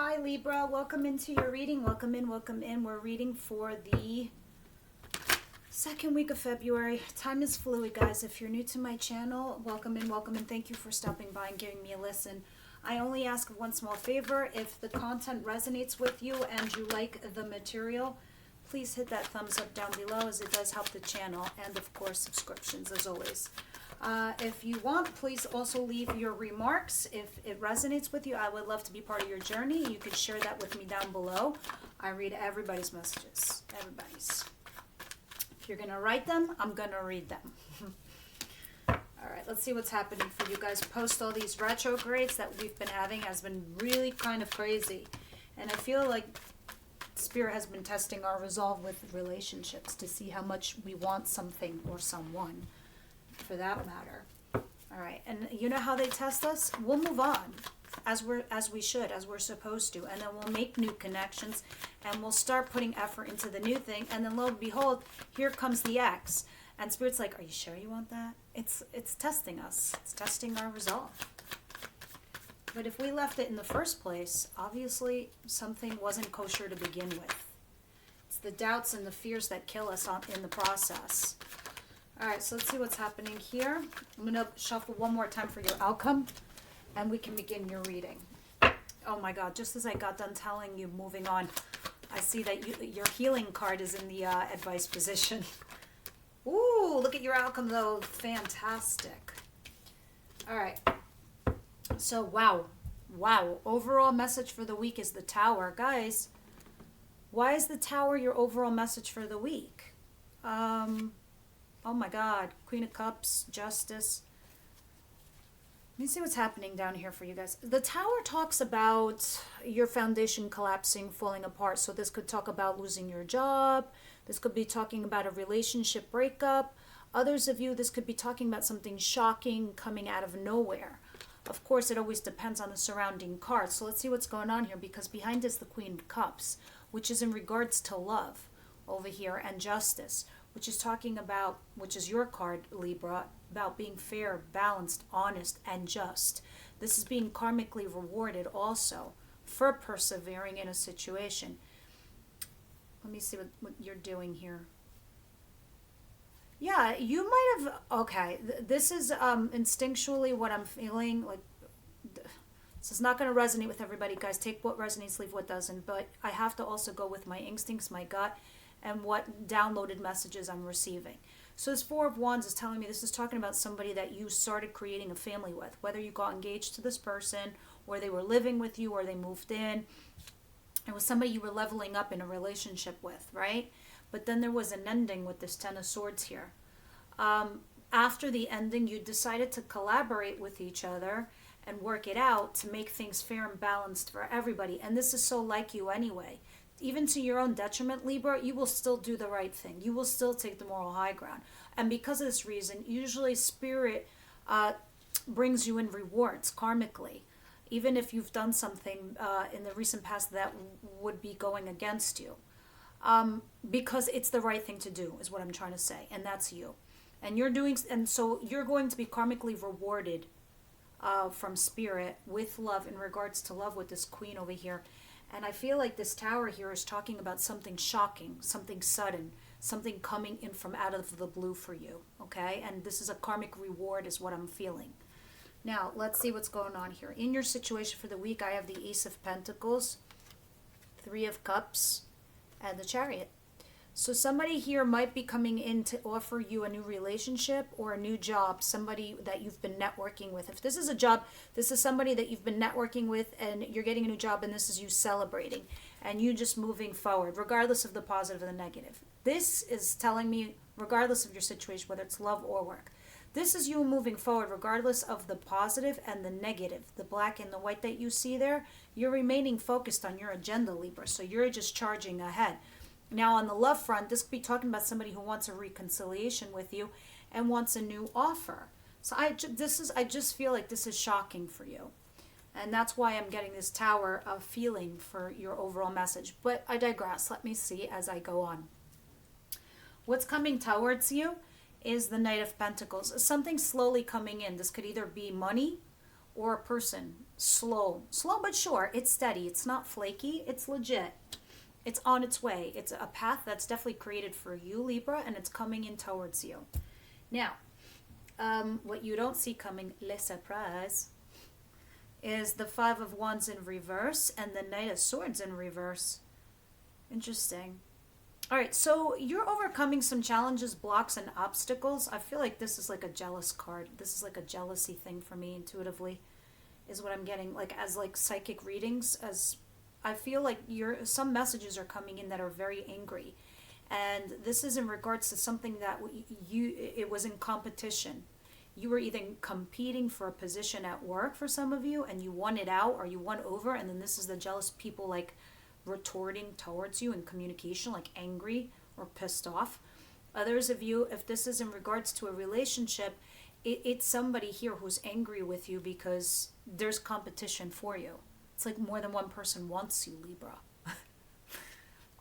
Hi Libra, welcome into your reading. Welcome in, welcome in. We're reading for the second week of February. Time is fluid, guys. If you're new to my channel, welcome in, welcome in. Thank you for stopping by and giving me a listen. I only ask one small favor. If the content resonates with you and you like the material, please hit that thumbs up down below, as it does help the channel, and of course subscriptions as always. If you want, please also leave your remarks. If it resonates with you, I would love to be part of your journey. You could share that with me down below. I read everybody's messages, everybody's. If you're gonna write them, I'm gonna read them. All right, let's see what's happening for you guys. Post all these retrogrades that we've been having has been really kind of crazy. And I feel like Spirit has been testing our resolve with relationships to see how much we want something or someone, for that matter. All right, and you know how they test us? We'll move on as we should, as we're supposed to, and then we'll make new connections and we'll start putting effort into the new thing, and then lo and behold, here comes the X, and Spirit's like, are you sure you want that? It's testing us. It's testing our resolve. But if we left it in the first place, obviously something wasn't kosher to begin with. It's the doubts and the fears that kill us in the process. All right, so let's see what's happening here. I'm going to shuffle one more time for your outcome, and we can begin your reading. Oh my God, just as I got done telling you, moving on, I see that your healing card is in the advice position. Ooh, look at your outcome, though. Fantastic. All right. So, wow. Overall message for the week is the Tower. Guys, why is the Tower your overall message for the week? Oh my God, Queen of Cups, Justice. Let me see what's happening down here for you guys. The Tower talks about your foundation collapsing, falling apart. So this could talk about losing your job. This could be talking about a relationship breakup. Others of you, this could be talking about something shocking coming out of nowhere. Of course, it always depends on the surrounding cards. So let's see what's going on here, because behind is the Queen of Cups, which is in regards to love over here, and Justice, which is talking about, which is your card, Libra, about being fair, balanced, honest, and just. This is being karmically rewarded also for persevering in a situation. Let me see what you're doing here. Yeah, you might have, okay, this is instinctually what I'm feeling. Like, this is not going to resonate with everybody, guys. Take what resonates, leave what doesn't. But I have to also go with my instincts, my gut, and what downloaded messages I'm receiving. So this Four of Wands is telling me this is talking about somebody that you started creating a family with, whether you got engaged to this person, or they were living with you, or they moved in. It was somebody you were leveling up in a relationship with, right? But then there was an ending with this Ten of Swords here. After the ending, you decided to collaborate with each other and work it out to make things fair and balanced for everybody. And this is so like you anyway. Even to your own detriment, Libra, you will still do the right thing. You will still take the moral high ground. And because of this reason, usually Spirit brings you in rewards karmically. Even if you've done something in the recent past that would be going against you. Because it's the right thing to do, is what I'm trying to say. And that's you. And so you're going to be karmically rewarded from Spirit with love, in regards to love, with this Queen over here. And I feel like this Tower here is talking about something shocking, something sudden, something coming in from out of the blue for you, okay? And this is a karmic reward is what I'm feeling. Now, let's see what's going on here. In your situation for the week, I have the Ace of Pentacles, Three of Cups, and the Chariot. So somebody here might be coming in to offer you a new relationship or a new job, somebody that you've been networking with. If this is a job, this is somebody that you've been networking with and you're getting a new job, and this is you celebrating and you just moving forward, regardless of the positive or the negative. This is telling me, regardless of your situation, whether it's love or work, this is you moving forward regardless of the positive and the negative, the black and the white that you see there. You're remaining focused on your agenda, Libra, so you're just charging ahead. Now, on the love front, this could be talking about somebody who wants a reconciliation with you and wants a new offer. So I just feel like this is shocking for you. And that's why I'm getting this Tower of feeling for your overall message. But I digress. Let me see as I go on. What's coming towards you is the Knight of Pentacles. Something slowly coming in. This could either be money or a person. slow but sure. It's steady. It's not flaky. It's legit. It's on its way. It's a path that's definitely created for you, Libra, and it's coming in towards you. Now, what you don't see coming, les surprise, is the Five of Wands in reverse and the Knight of Swords in reverse. Interesting. All right, so you're overcoming some challenges, blocks, and obstacles. I feel like this is like a jealous card. This is like a jealousy thing for me intuitively, is what I'm getting, like as like psychic readings. As I feel like some messages are coming in that are very angry, and this is in regards to something that it was in competition. You were either competing for a position at work for some of you, and you won it out, or you won over, and then this is the jealous people like retorting towards you in communication, like angry or pissed off. Others of you, if this is in regards to a relationship, it's somebody here who's angry with you because there's competition for you. It's like more than one person wants you, Libra.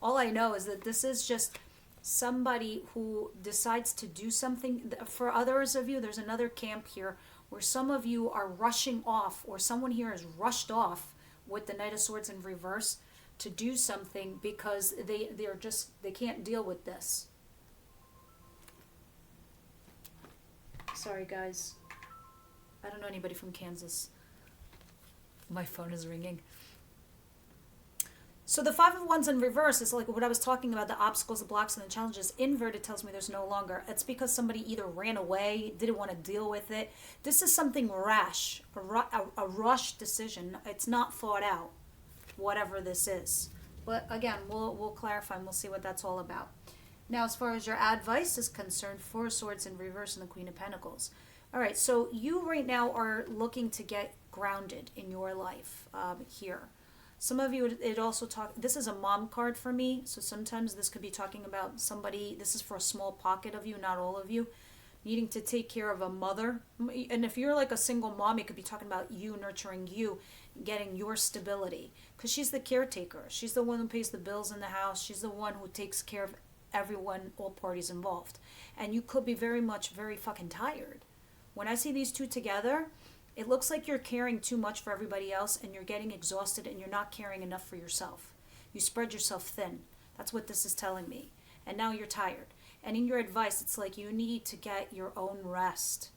All I know is that this is just somebody who decides to do something. For others of you, there's another camp here where some of you are rushing off, or someone here is rushed off with the Knight of Swords in reverse to do something because they can't deal with this. Sorry guys, I don't know anybody from Kansas. My phone is ringing. So the Five of Wands in reverse is like what I was talking about, the obstacles, the blocks, and the challenges. Inverted tells me there's no longer. It's because somebody either ran away, didn't want to deal with it. This is something rash, a rush decision. It's not thought out, whatever this is. But again, we'll clarify and we'll see what that's all about. Now, as far as your advice is concerned, Four of Swords in reverse and the Queen of Pentacles. All right, so you right now are looking to get grounded in your life here. Some of you, it also this is a mom card for me, so sometimes this could be talking about somebody, this is for a small pocket of you, not all of you, needing to take care of a mother. And if you're like a single mom, it could be talking about you nurturing you, getting your stability, because she's the caretaker. She's the one who pays the bills in the house. She's the one who takes care of everyone, all parties involved. And you could be very fucking tired. When I see these two together, it looks like you're caring too much for everybody else and you're getting exhausted and you're not caring enough for yourself. You spread yourself thin. That's what this is telling me. And now you're tired. And in your advice, it's like you need to get your own rest.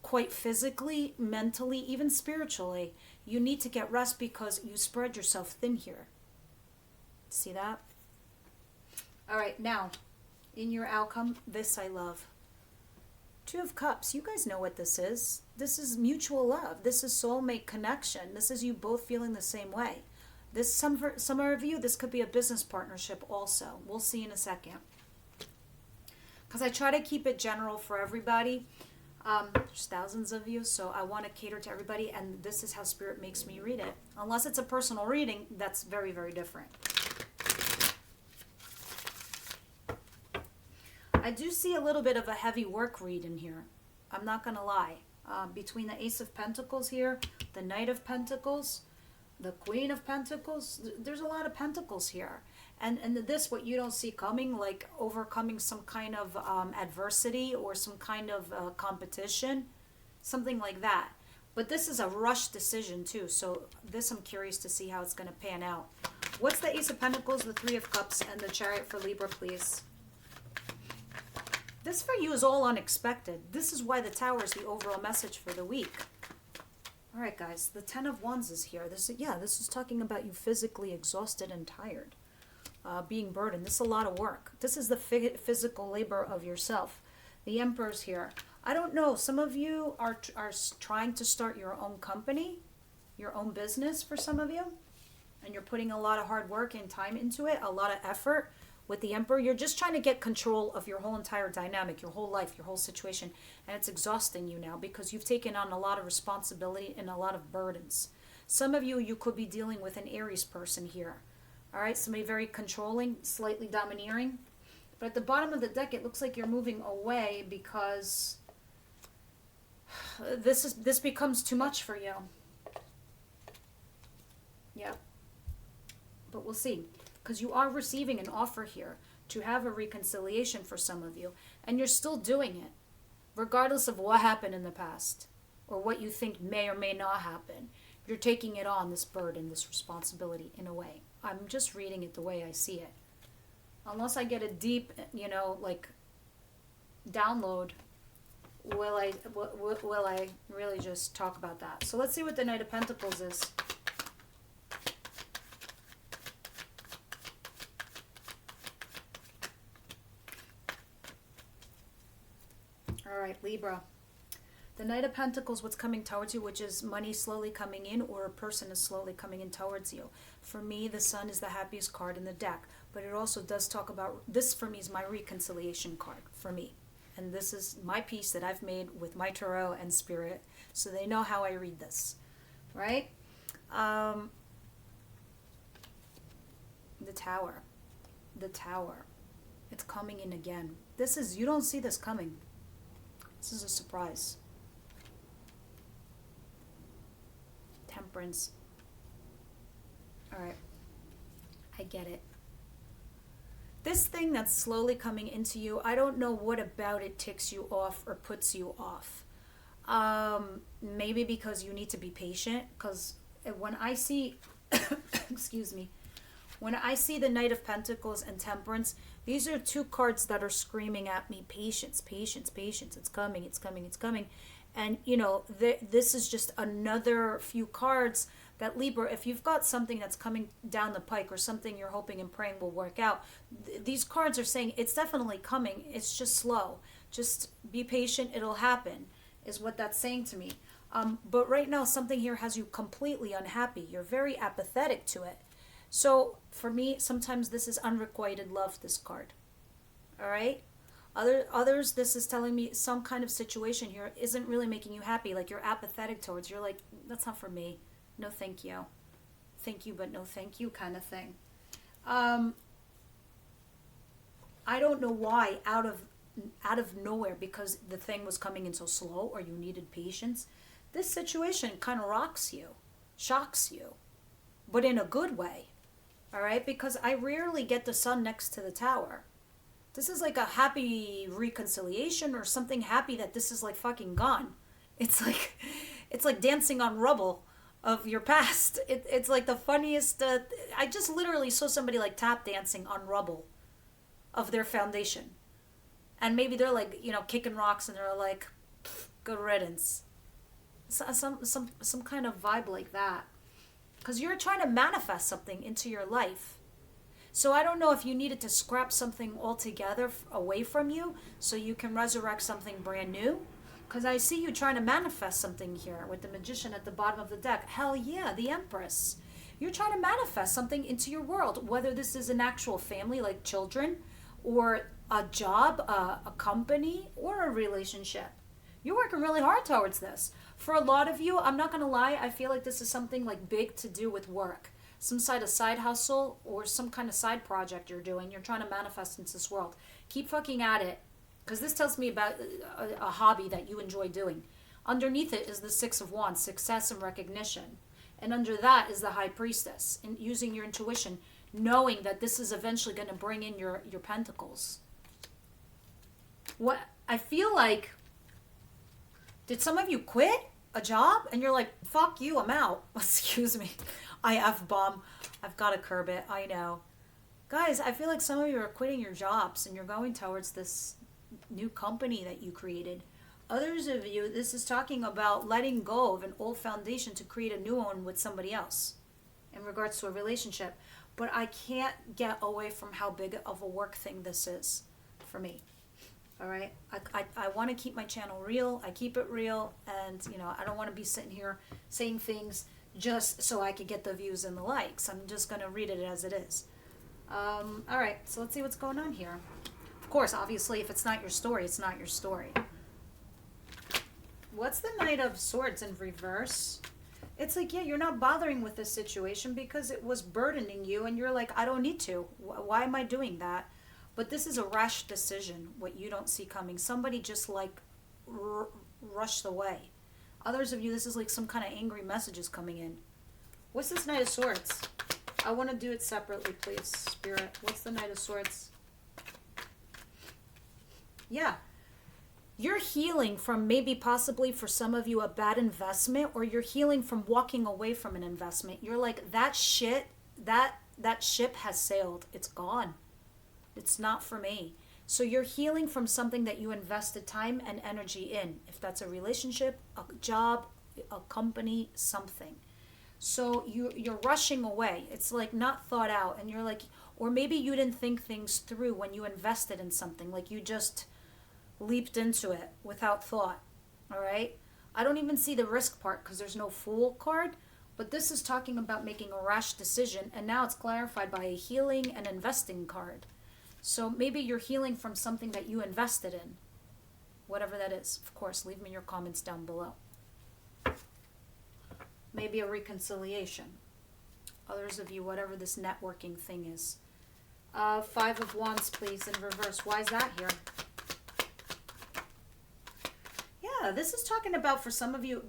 Quite physically, mentally, even spiritually. You need to get rest because you spread yourself thin here. See that? All right, now, in your outcome, this I love. Two of Cups. You guys know what this is. This is mutual love. This is soulmate connection. This is you both feeling the same way. This, some of you, this could be a business partnership also. We'll see in a second. Because I try to keep it general for everybody. There's thousands of you, so I want to cater to everybody, and this is how Spirit makes me read it. Unless it's a personal reading, that's very, very different. I do see a little bit of a heavy work read in here. I'm not going to lie. Between the Ace of Pentacles here, the Knight of Pentacles, the Queen of Pentacles, there's a lot of Pentacles here. And this, what you don't see coming, like overcoming some kind of adversity or some kind of competition, something like that. But this is a rushed decision too, so this I'm curious to see how it's going to pan out. What's the Ace of Pentacles, the Three of Cups, and the Chariot for Libra, please? This for you is all unexpected. This is why the Tower is the overall message for the week. All right, guys, the Ten of Wands is here. This is talking about you physically exhausted and tired, being burdened. This is a lot of work. This is the physical labor of yourself. The Emperor's here. I don't know. Some of you are trying to start your own company, your own business for some of you, and you're putting a lot of hard work and time into it, a lot of effort. With the Emperor, you're just trying to get control of your whole entire dynamic, your whole life, your whole situation. And it's exhausting you now because you've taken on a lot of responsibility and a lot of burdens. Some of you, you could be dealing with an Aries person here. All right, somebody very controlling, slightly domineering. But at the bottom of the deck, it looks like you're moving away because this becomes too much for you. Yeah. But we'll see. Because you are receiving an offer here to have a reconciliation for some of you. And you're still doing it, regardless of what happened in the past. or what you think may or may not happen. You're taking it on, this burden, this responsibility, in a way. I'm just reading it the way I see it. Unless I get a deep, you know, like, download, will I really just talk about that? So let's see what the Knight of Pentacles is. All right, Libra. The Knight of Pentacles, what's coming towards you, which is money slowly coming in, or a person is slowly coming in towards you. For me, the Sun is the happiest card in the deck, but it also does talk about, this for me is my reconciliation card, for me. And this is my piece that I've made with my tarot and spirit, so they know how I read this, right? The Tower. The Tower. It's coming in again. This is, you don't see this coming. This is a surprise. Temperance. All right. I get it. This thing that's slowly coming into you, I don't know what about it ticks you off or puts you off. Maybe because you need to be patient, because when I see, excuse me, when I see the Knight of Pentacles and Temperance, these are two cards that are screaming at me, patience, patience, patience. It's coming, it's coming, it's coming. And, you know, this is just another few cards that, Libra, if you've got something that's coming down the pike or something you're hoping and praying will work out, these cards are saying it's definitely coming. It's just slow. Just be patient. It'll happen, is what that's saying to me. But right now, something here has you completely unhappy. You're very apathetic to it. So for me, sometimes this is unrequited love, this card. All right? Others, this is telling me some kind of situation here isn't really making you happy. Like you're apathetic towards. You're like, that's not for me. No, thank you. Thank you, but no thank you kind of thing. I don't know why out of nowhere, because the thing was coming in so slow or you needed patience. This situation kind of rocks you, shocks you, but in a good way. All right? Because I rarely get the Sun next to the Tower. This is like a happy reconciliation or something happy that this is like fucking gone. It's like dancing on rubble of your past. It's like the funniest. I just literally saw somebody like tap dancing on rubble of their foundation. And maybe they're like, you know, kicking rocks and they're like, good riddance. Some kind of vibe like that. Because you're trying to manifest something into your life. So I don't know if you needed to scrap something altogether away from you so you can resurrect something brand new. Because I see you trying to manifest something here with the Magician at the bottom of the deck. Hell yeah, the Empress. You're trying to manifest something into your world, whether this is an actual family like children, or a job, a company, or a relationship. You're working really hard towards this. For a lot of you, I'm not going to lie, I feel like this is something like big to do with work. Some side of side hustle or some kind of side project you're doing. You're trying to manifest into this world. Keep fucking at it. Because this tells me about a hobby that you enjoy doing. Underneath it is the Six of Wands, success and recognition. And under that is the High Priestess. And using your intuition, knowing that this is eventually going to bring in your pentacles. What I feel like, did some of you quit a job? And you're like, fuck you, I'm out. Excuse me. I F-bomb. I've got to curb it. I know. Guys, I feel like some of you are quitting your jobs and you're going towards this new company that you created. Others of you, this is talking about letting go of an old foundation to create a new one with somebody else in regards to a relationship. But I can't get away from how big of a work thing this is for me. All right? I want to keep my channel real. I keep it real. And, you know, I don't want to be sitting here saying things just so I could get the views and the likes. I'm just going to read it as it is. All right, so let's see what's going on here. Of course, obviously, if it's not your story, it's not your story. What's the Knight of Swords in reverse? It's like, yeah, you're not bothering with this situation because it was burdening you, and you're like, I don't need to. Why am I doing that? But this is a rash decision, what you don't see coming. Somebody just, like, rushed away. Others of you, this is like some kind of angry messages coming in. What's this Knight of Swords? I want to do it separately, please, Spirit. What's the Knight of Swords? Yeah. You're healing from maybe possibly for some of you a bad investment, or you're healing from walking away from an investment. You're like, that shit, that ship has sailed. It's gone. It's not for me. So you're healing from something that you invested time and energy in. If that's a relationship, a job, a company, something. So you're rushing away. It's like not thought out, and you're like, or maybe you didn't think things through when you invested in something. Like you just leaped into it without thought. All right? I don't even see the risk part because there's no Fool card, but this is talking about making a rash decision, and now it's clarified by a healing and investing card. So maybe you're healing from something that you invested in, whatever that is. Of course, leave me your comments down below. Maybe a reconciliation. Others of you, whatever this networking thing is. 5 of Wands, please, in reverse. Why is that here? Yeah, this is talking about, for some of you,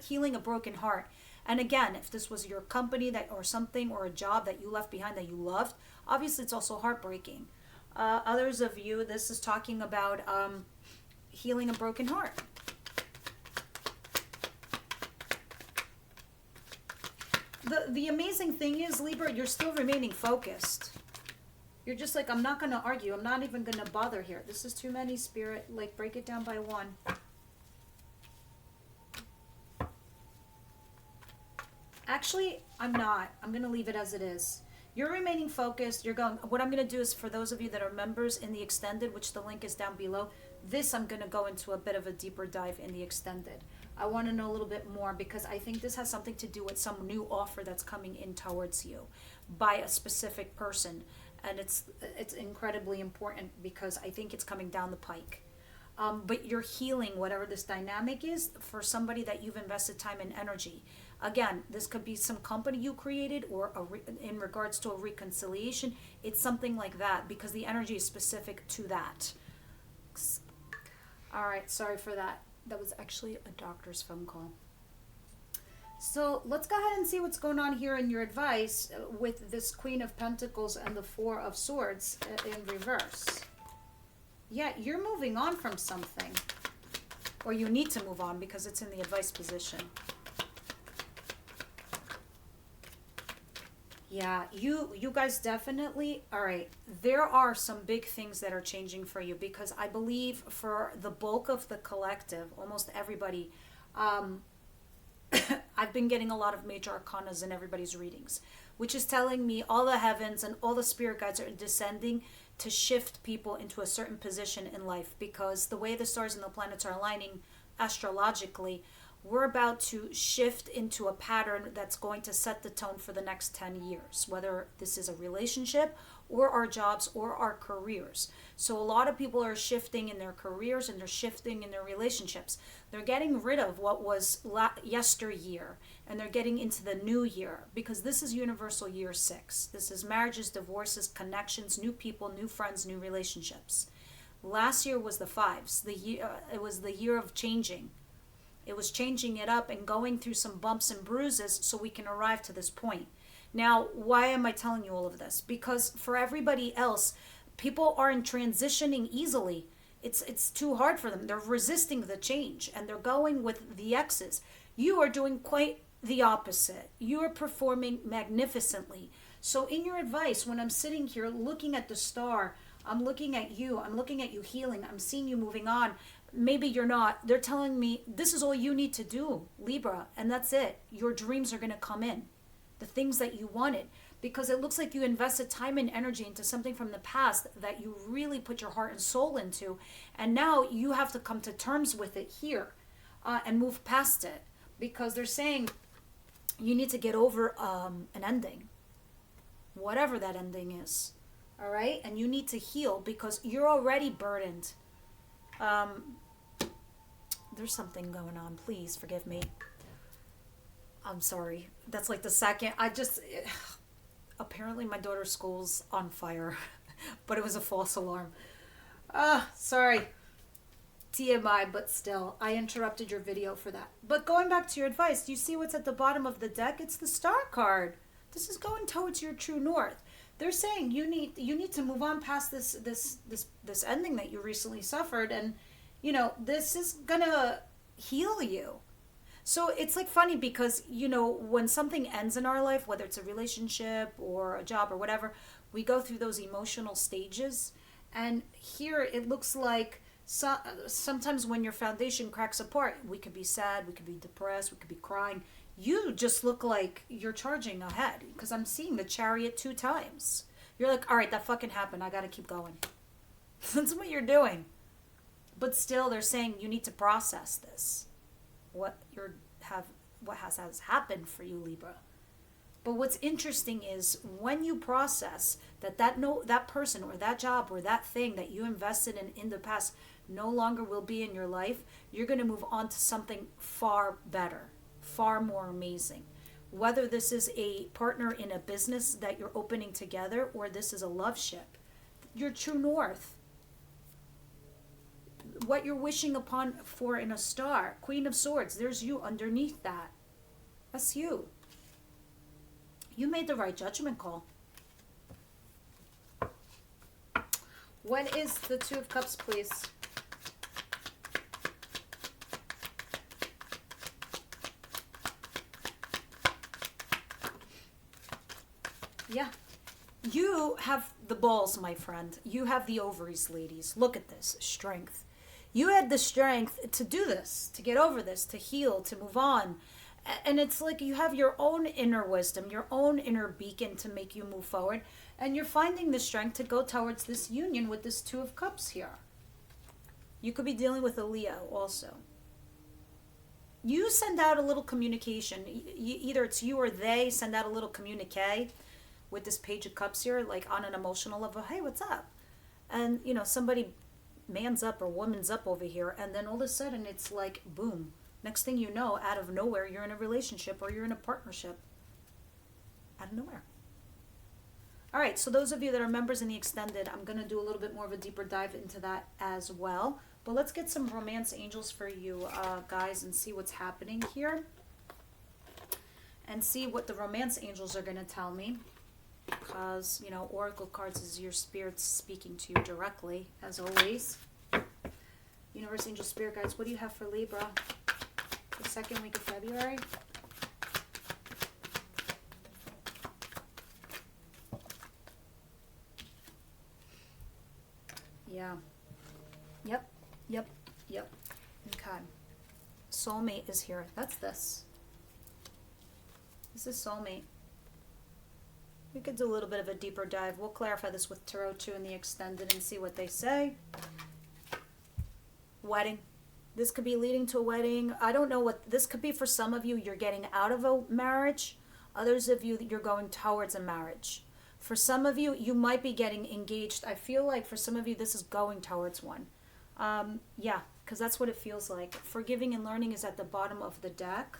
healing a broken heart. And again, if this was your company that or something, or a job that you left behind that you loved, obviously it's also heartbreaking. Others of you, this is talking about healing a broken heart. The amazing thing is, Libra, you're still remaining focused. You're just like, I'm not going to argue. I'm not even going to bother here. This is too many, Spirit. Like, break it down by one. Actually, I'm not. I'm going to leave it as it is. You're remaining focused. You're going, what I'm going to do is, for those of you that are members in the extended, which the link is down below, this I'm going to go into a bit of a deeper dive in the extended. I want to know a little bit more, because I think this has something to do with some new offer that's coming in towards you by a specific person. And it's incredibly important, because I think it's coming down the pike. But you're healing whatever this dynamic is for somebody that you've invested time and energy. Again, this could be some company you created, or in regards to a reconciliation. It's something like that, because the energy is specific to that. All right, sorry for that. That was actually a doctor's phone call. So let's go ahead and see what's going on here in your advice with this Queen of Pentacles and the 4 of Swords in reverse. Yeah, you're moving on from something. Or you need to move on, because it's in the advice position. Yeah, you guys definitely, all right, there are some big things that are changing for you, because I believe for the bulk of the collective, almost everybody, I've been getting a lot of major arcanas in everybody's readings, which is telling me all the heavens and all the spirit guides are descending to shift people into a certain position in life, because the way the stars and the planets are aligning astrologically, we're about to shift into a pattern that's going to set the tone for the next 10 years, whether this is a relationship or our jobs or our careers. So a lot of people are shifting in their careers, and they're shifting in their relationships. They're getting rid of what was yesteryear, and they're getting into the new year, because this is universal year 6. This is marriages, divorces, connections, new people, new friends, new relationships. Last year was the 5s. It was the year of changing. It was changing it up and going through some bumps and bruises so we can arrive to this point. Now, why am I telling you all of this? Because for everybody else, people aren't transitioning easily. It's too hard for them. They're resisting the change, and they're going with the X's. You are doing quite the opposite. You are performing magnificently. So in your advice, when I'm sitting here looking at the star, I'm looking at you healing, I'm seeing you moving on. Maybe you're not. They're telling me this is all you need to do, Libra, and that's it. Your dreams are going to come in. The things that you wanted. Because it looks like you invested time and energy into something from the past that you really put your heart and soul into. And now you have to come to terms with it here and move past it. Because they're saying you need to get over an ending. Whatever that ending is. All right? And you need to heal, because you're already burdened. There's something going on. Please forgive me. I'm sorry. That's like the second. Apparently my daughter's school's on fire, but it was a false alarm. Sorry. TMI, but still, I interrupted your video for that. But going back to your advice, do you see what's at the bottom of the deck? It's the Star card. This is going towards your true north. They're saying you need to move on past this ending that you recently suffered, and you know, this is gonna heal you. So it's like funny because, you know, when something ends in our life, whether it's a relationship or a job or whatever, we go through those emotional stages. And here it looks like sometimes when your foundation cracks apart, we could be sad, we could be depressed, we could be crying. You just look like you're charging ahead because I'm seeing the Chariot 2 times. You're like, all right, that fucking happened. I got to keep going. That's what you're doing. But still, they're saying you need to process this. What has happened for you, Libra. But what's interesting is when you process that person or that job or that thing that you invested in the past no longer will be in your life, you're going to move on to something far better, far more amazing. Whether this is a partner in a business that you're opening together or this is a love ship, your true north. What you're wishing upon for in a star, Queen of Swords, there's you underneath that. That's you. You made the right judgment call. What is the Two of Cups, please? Yeah. You have the balls, my friend. You have the ovaries, ladies. Look at this. Strength. You had the strength to do this, to get over this, to heal, to move on. And it's like you have your own inner wisdom, your own inner beacon to make you move forward. And you're finding the strength to go towards this union with this Two of Cups here. You could be dealing with a Leo also. You send out a little communication. Either it's you or they send out a little communique with this Page of Cups here, like on an emotional level. Hey, what's up? And, you know, somebody man's up or woman's up over here. And then all of a sudden it's like, boom. Next thing you know, out of nowhere, you're in a relationship or you're in a partnership. Out of nowhere. All right, so those of you that are members in the extended, I'm going to do a little bit more of a deeper dive into that as well. But let's get some romance angels for you guys and see what's happening here. And see what the romance angels are going to tell me. Because, you know, Oracle cards is your spirits speaking to you directly, as always. Universe, angel, spirit guides, what do you have for Libra? The second week of February. Yeah. Yep. Okay. Soulmate is here. That's this. This is soulmate. We could do a little bit of a deeper dive. We'll clarify this with Tarot 2 in the extended and see what they say. Wedding. This could be leading to a wedding. I don't know what this could be for some of you. You're getting out of a marriage. Others of you, you're going towards a marriage. For some of you, you might be getting engaged. I feel like for some of you, this is going towards one. Yeah, because that's what it feels like. Forgiving and learning is at the bottom of the deck.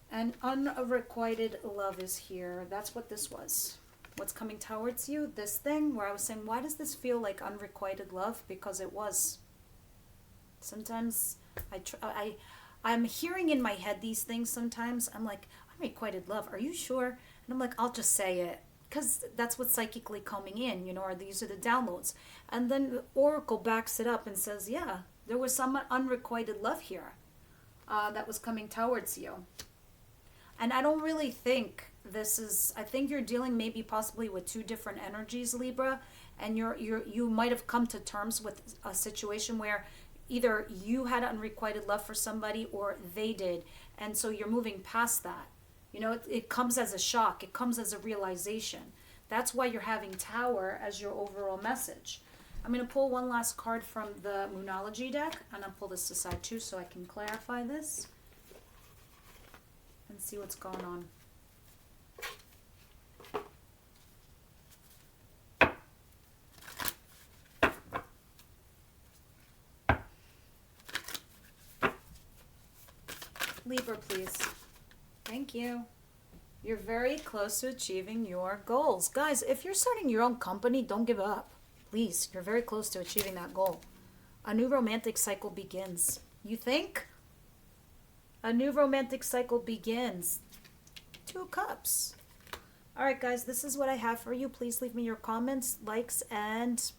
And unrequited love is here. That's what this was. What's coming towards you? This thing where I was saying, why does this feel like unrequited love? Because it was. Sometimes I'm hearing in my head these things sometimes. I'm like, unrequited love, are you sure? And I'm like, I'll just say it. Because that's what's psychically coming in, you know, or these are the downloads. And then the Oracle backs it up and says, yeah, there was some unrequited love here that was coming towards you. And I don't really think this is, I think you're dealing maybe possibly with two different energies, Libra, and you might have come to terms with a situation where either you had unrequited love for somebody or they did, and so you're moving past that. You know, it comes as a shock, it comes as a realization. That's why you're having Tower as your overall message. I'm going to pull one last card from the Moonology deck, and I'll pull this aside too so I can clarify this and see what's going on. Libra, please. Thank you. You're very close to achieving your goals. Guys, if you're starting your own company, don't give up. Please, you're very close to achieving that goal. A new romantic cycle begins. You think? A new romantic cycle begins. 2 cups. All right, guys, this is what I have for you. Please leave me your comments, likes, and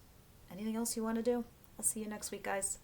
anything else you want to do. I'll see you next week, guys.